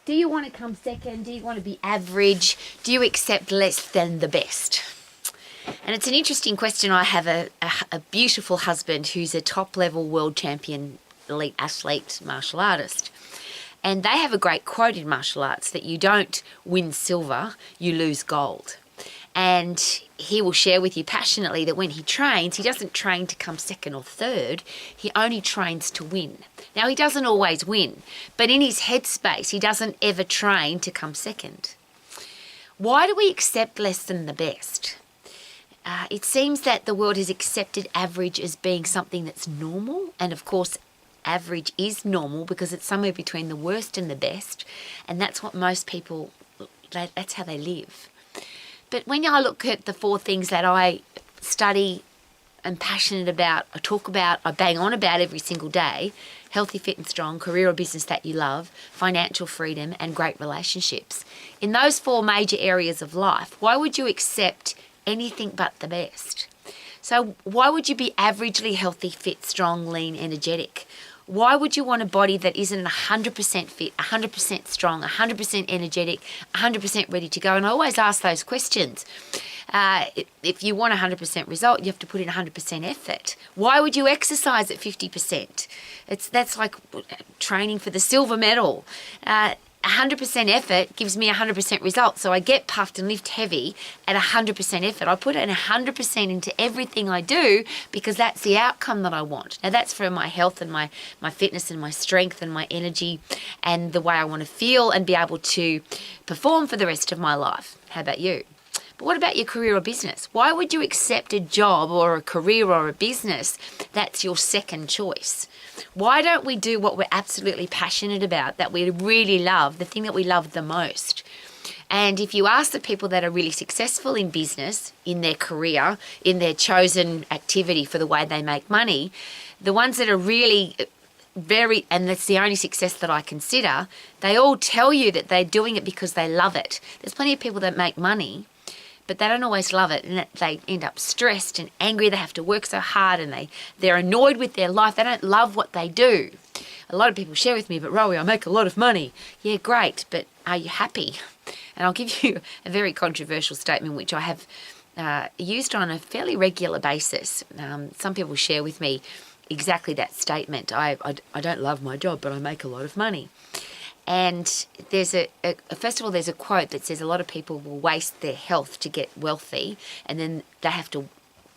Do you want to come second? Do you want to be average? Do you accept less than the best? And it's an interesting question. I have a beautiful husband who's a top-level world champion, elite athlete, martial artist. And they have a great quote in martial arts that you don't win silver, you lose gold. And he will share with you passionately that when he trains, he doesn't train to come second or third. He only trains to win. Now, he doesn't always win, but in his headspace, he doesn't ever train to come second. Why do we accept less than the best? It seems that the world has accepted average as being something that's normal. And of course, average is normal because it's somewhere between the worst and the best. And that's what most people, that's how they live. But when I look at the 4 things that I study, am passionate about, I talk about, I bang on about every single day, healthy, fit and strong, career or business that you love, financial freedom and great relationships. In those 4 major areas of life, why would you accept anything but the best? So why would you be averagely healthy, fit, strong, lean, energetic? Why would you want a body that isn't 100% fit, 100% strong, 100% energetic, 100% ready to go? And I always ask those questions. If you want a 100% result, you have to put in 100% effort. Why would you exercise at 50%? That's like training for the silver medal. 100% effort gives me 100% result. So I get puffed and lift heavy at 100% effort. I put in 100% into everything I do because that's the outcome that I want. Now that's for my health and my fitness and my strength and my energy and the way I want to feel and be able to perform for the rest of my life. How about you? But what about your career or business? Why would you accept a job or a career or a business that's your second choice? Why don't we do what we're absolutely passionate about, that we really love, the thing that we love the most? And if you ask the people that are really successful in business, in their career, in their chosen activity for the way they make money, the ones that are really and that's the only success that I consider, they all tell you that they're doing it because they love it. There's plenty of people that make money, but they don't always love it, and they end up stressed and angry. They have to work so hard and they're annoyed with their life. They don't love what they do. A lot of people share with me, but Rowie, I make a lot of money. Yeah, great, but are you happy? And I'll give you a very controversial statement which I have used on a fairly regular basis. Some people share with me exactly that statement. I don't love my job, but I make a lot of money. And there's first of all, there's a quote that says a lot of people will waste their health to get wealthy, and then they have to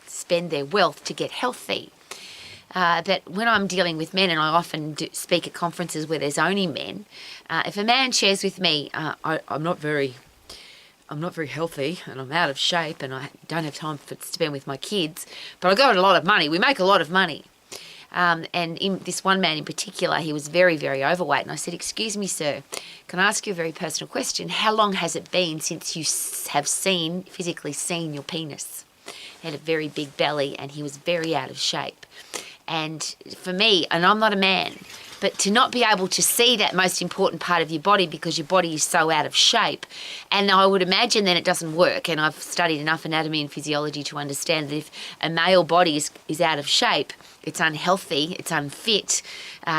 spend their wealth to get healthy. But when I'm dealing with men, and I often speak at conferences where there's only men, if a man shares with me, I'm not very healthy and I'm out of shape and I don't have time to spend with my kids, but I got a lot of money. We make a lot of money. And in this one man in particular, he was very, very overweight. And I said, excuse me, sir, can I ask you a very personal question? How long has it been since you have physically seen your penis? He had a very big belly and he was very out of shape. And for me, and I'm not a man, but to not be able to see that most important part of your body because your body is so out of shape, and I would imagine then it doesn't work, and I've studied enough anatomy and physiology to understand that if a male body is out of shape, it's unhealthy, it's unfit,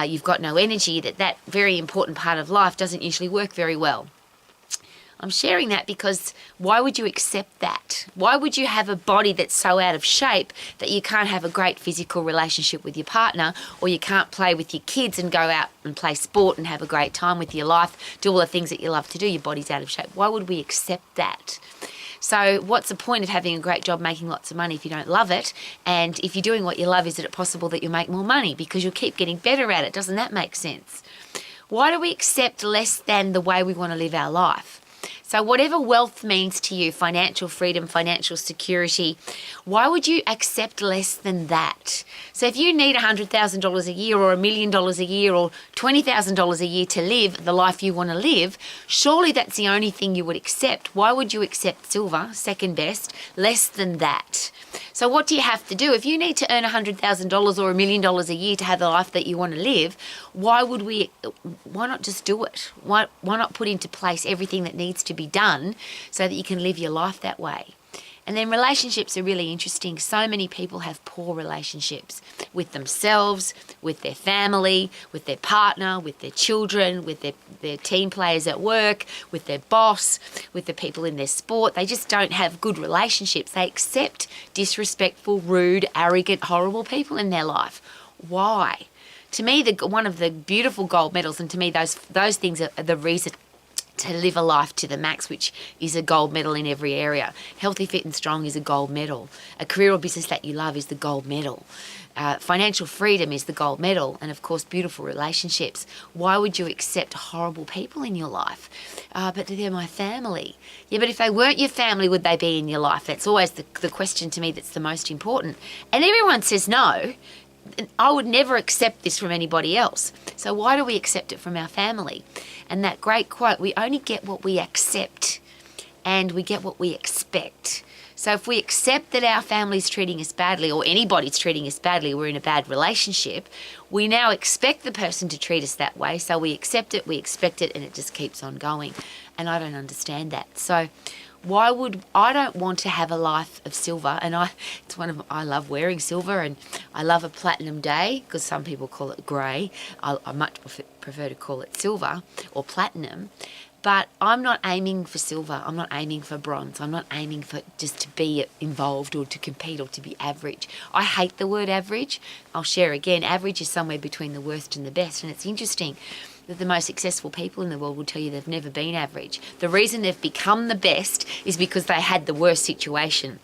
you've got no energy, that very important part of life doesn't usually work very well. I'm sharing that because why would you accept that? Why would you have a body that's so out of shape that you can't have a great physical relationship with your partner, or you can't play with your kids and go out and play sport and have a great time with your life, do all the things that you love to do? Your body's out of shape. Why would we accept that? So what's the point of having a great job making lots of money if you don't love it? And if you're doing what you love, is it possible that you'll make more money because you'll keep getting better at it? Doesn't that make sense? Why do we accept less than the way we want to live our life? So whatever wealth means to you, financial freedom, financial security, why would you accept less than that? So if you need $100,000 a year or $1 million a year or $20,000 a year to live the life you want to live, surely that's the only thing you would accept. Why would you accept silver, second best, less than that? So what do you have to do? If you need to earn $100,000 or $1 million a year to have the life that you want to live, why not just do it? Why not put into place everything that needs to be done so that you can live your life that way? And then relationships are really interesting. So many people have poor relationships with themselves, with their family, with their partner, with their children, with their team players at work, with their boss, with the people in their sport. They just don't have good relationships. They accept disrespectful, rude, arrogant, horrible people in their life. Why? To me, one of the beautiful gold medals, and to me those things are the reason to live a life to the max, which is a gold medal in every area. Healthy, fit and strong is a gold medal. A career or business that you love is the gold medal. Financial freedom is the gold medal. And of course, beautiful relationships. Why would you accept horrible people in your life? But they're my family. Yeah, but if they weren't your family, would they be in your life? That's always the question to me that's the most important. And everyone says no. I would never accept this from anybody else. So why do we accept it from our family? And that great quote, we only get what we accept and we get what we expect. So if we accept that our family's treating us badly or anybody's treating us badly, we're in a bad relationship, we now expect the person to treat us that way. So we accept it, we expect it, and it just keeps on going. And I don't understand that. So I don't want to have a life of silver, and I love wearing silver, and I love a platinum day because some people call it grey. I much prefer to call it silver or platinum, but I'm not aiming for silver. I'm not aiming for bronze. I'm not aiming for just to be involved or to compete or to be average. I hate the word average. I'll share again. Average is somewhere between the worst and the best, and it's interesting that the most successful people in the world will tell you they've never been average. The reason they've become the best is because they had the worst situation.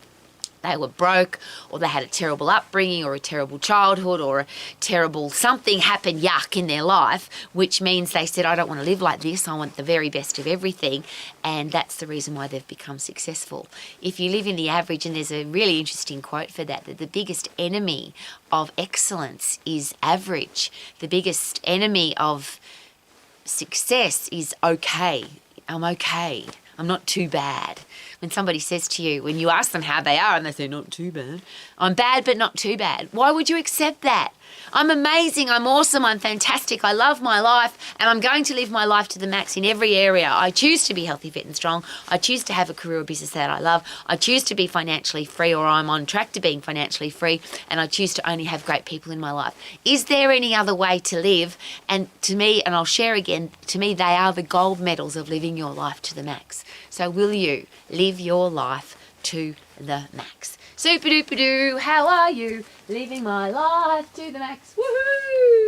They were broke, or they had a terrible upbringing, or a terrible childhood, or a terrible something happened, yuck, in their life, which means they said, I don't want to live like this. I want the very best of everything. And that's the reason why they've become successful. If you live in the average, and there's a really interesting quote for that the biggest enemy of excellence is average. The biggest enemy of success is okay. I'm okay. I'm not too bad. When somebody says to you, when you ask them how they are and they say, not too bad, I'm bad but not too bad. Why would you accept that? I'm amazing, I'm awesome, I'm fantastic, I love my life, and I'm going to live my life to the max in every area. I choose to be healthy, fit and strong. I choose to have a career or business that I love. I choose to be financially free, or I'm on track to being financially free, and I choose to only have great people in my life. Is there any other way to live? And to me, and I'll share again, to me they are the gold medals of living your life to the max. So will you live your life to the max? Super duper doo, how are you? Living my life to the max. Woohoo!